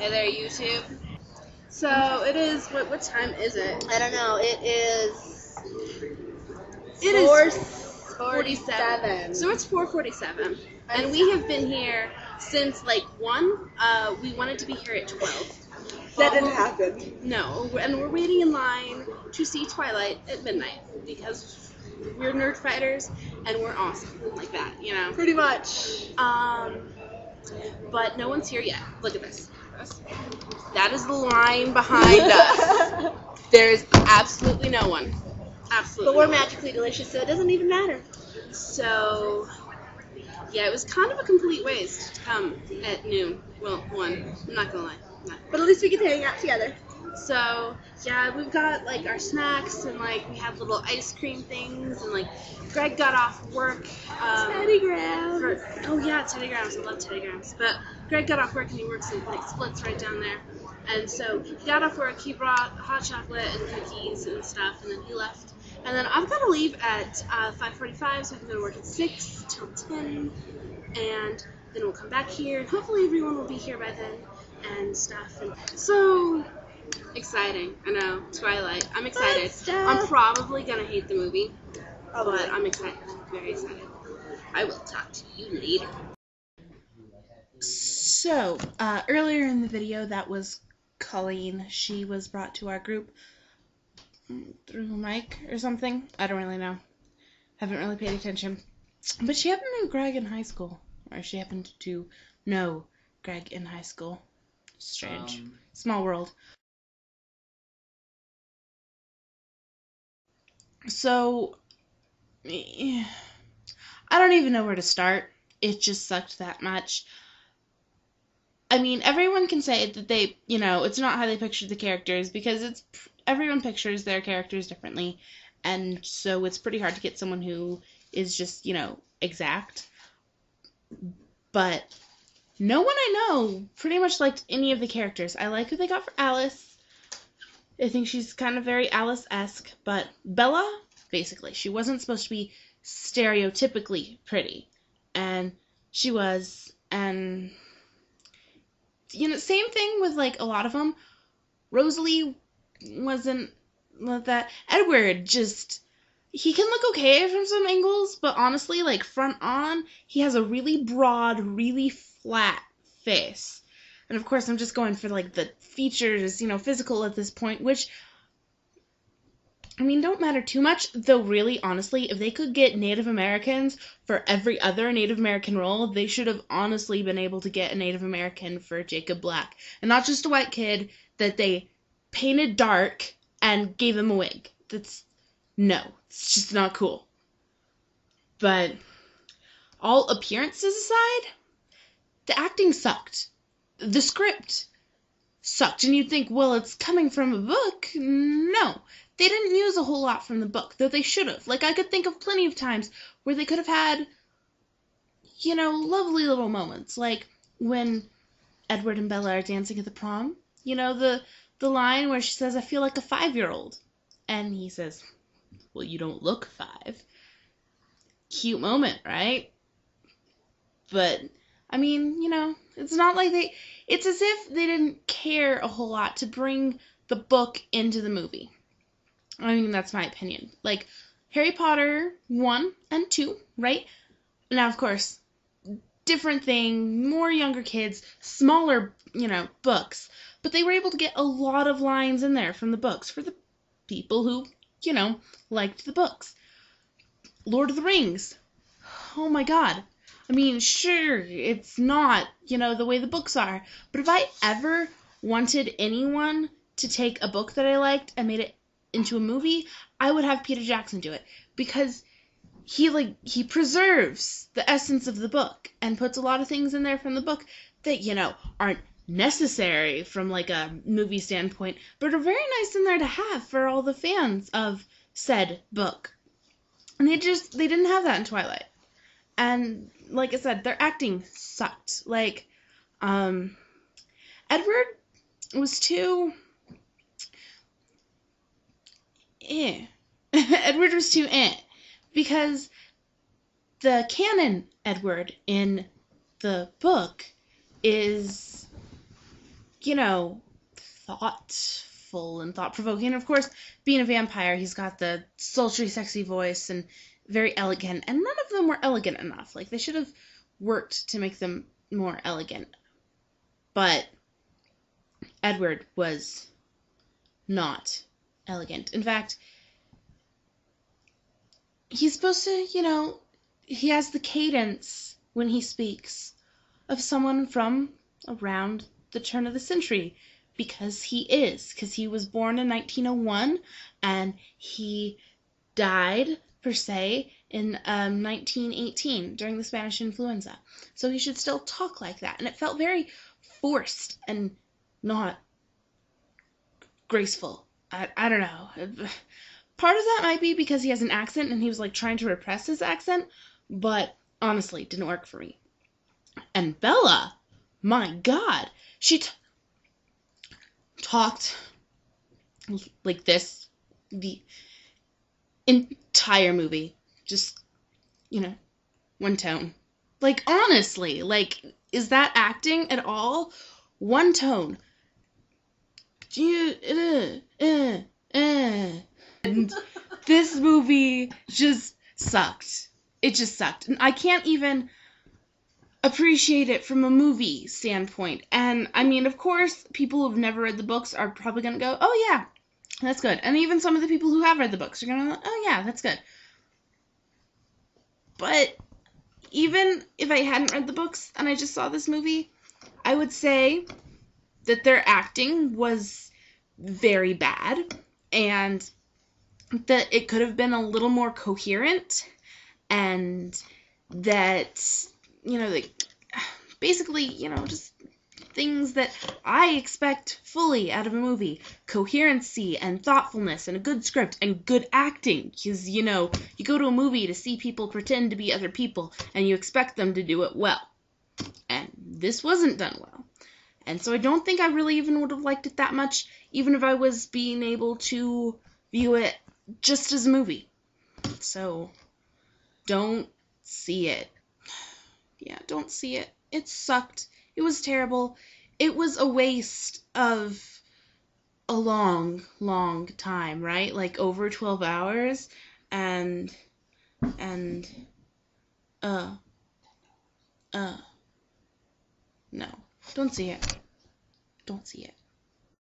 Hey there, YouTube. So it is. What time is it? I don't know. It is. It is 4:47. So it's 4:47, and we have been here since like 1. We wanted to be here at 12. That didn't happen. No, and we're waiting in line to see Twilight at midnight because we're nerd fighters and we're awesome like that, you know. Pretty much. But no one's here yet. Look at this. That is the line behind us. There's absolutely no one. Absolutely. But we're no one. magically delicious, so it doesn't even matter. So, yeah, it was kind of a complete waste to come at noon. Well, 1. I'm not gonna lie. But at least we get to hang out together. So, yeah, we've got, like, our snacks, and, like, we have little ice cream things, and, like, Greg got off work. Teddy Grahams. Oh, yeah, Teddy Grahams. I love Teddy Grahams. But Greg got off work, and he works in, like, Splits right down there. And so he got off work, he brought hot chocolate and cookies and stuff, and then he left. And then I've got to leave at 5:45, so I can go to work at 6 till 10, and then we'll come back here, and hopefully everyone will be here by then and stuff. And so exciting. I know. Twilight. I'm excited. I'm probably going to hate the movie, but I'm excited. Very excited. I will talk to you later. So, earlier in the video, that was Colleen. She was brought to our group through Mike or something. I don't really know. Haven't really paid attention. But she happened to know Greg in high school. Or she happened to know Greg in high school. Strange. Small world. So, I don't even know where to start. It just sucked that much. I mean, everyone can say that they, it's not how they pictured the characters, because everyone pictures their characters differently, and so it's pretty hard to get someone who is just, exact. But no one I know pretty much liked any of the characters. I like who they got for Alice. I think she's kind of very Alice-esque, but Bella, basically, she wasn't supposed to be stereotypically pretty, and she was, and same thing with, like, a lot of them. Rosalie wasn't that. Edward he can look okay from some angles, but honestly, like, front on, he has a really broad, really flat face. And, of course, I'm just going for, like, the features, physical at this point, which, I mean, don't matter too much, though really, honestly, if they could get Native Americans for every other Native American role, they should have honestly been able to get a Native American for Jacob Black. And not just a white kid that they painted dark and gave him a wig. No, it's just not cool. But all appearances aside, the acting sucked. The script sucked. And you'd think, well, it's coming from a book. No. They didn't use a whole lot from the book, though they should have. Like, I could think of plenty of times where they could have had, lovely little moments. Like, when Edward and Bella are dancing at the prom. The line where she says, "I feel like a 5-year-old." And he says, "Well, you don't look 5. Cute moment, right? But, I mean, it's not like it's as if they didn't care a whole lot to bring the book into the movie. I mean, that's my opinion. Like, Harry Potter 1 and 2, right? Now, of course, different thing, more younger kids, smaller, books. But they were able to get a lot of lines in there from the books for the people who, liked the books. Lord of the Rings. Oh my god. I mean, sure, it's not, the way the books are. But if I ever wanted anyone to take a book that I liked and made it into a movie, I would have Peter Jackson do it. Because he preserves the essence of the book and puts a lot of things in there from the book that, aren't necessary from, like, a movie standpoint, but are very nice in there to have for all the fans of said book. And they didn't have that in Twilight. And, like I said, their acting sucked. Like, Edward was too... Edward was too because the canon Edward in the book is thoughtful and thought-provoking. Of course, being a vampire, he's got the sultry, sexy voice and very elegant, and none of them were elegant enough. Like, they should have worked to make them more elegant. But Edward was not elegant. In fact, he's supposed to, he has the cadence when he speaks of someone from around the turn of the century, because he was born in 1901 and he died per se in 1918 during the Spanish influenza. So he should still talk like that, and it felt very forced and not graceful. I don't know. Part of that might be because he has an accent and he was like trying to repress his accent, but honestly, it didn't work for me. And Bella, my God, she talked like this the entire movie. Just, one tone. Like, honestly, like, is that acting at all? One tone. And this movie just sucked. It just sucked. And I can't even appreciate it from a movie standpoint. And, I mean, of course, people who've never read the books are probably going to go, oh, yeah, that's good. And even some of the people who have read the books are going to go, oh, yeah, that's good. But even if I hadn't read the books and I just saw this movie, I would say that their acting was very bad, and that it could have been a little more coherent, and that, basically, just things that I expect fully out of a movie. Coherency and thoughtfulness and a good script and good acting. Because, you go to a movie to see people pretend to be other people, and you expect them to do it well. And this wasn't done well. And so I don't think I really even would have liked it that much, even if I was being able to view it just as a movie. So, don't see it. Yeah, don't see it. It sucked. It was terrible. It was a waste of a long, long time, right? Like, over 12 hours. No. Don't see it. Don't see it.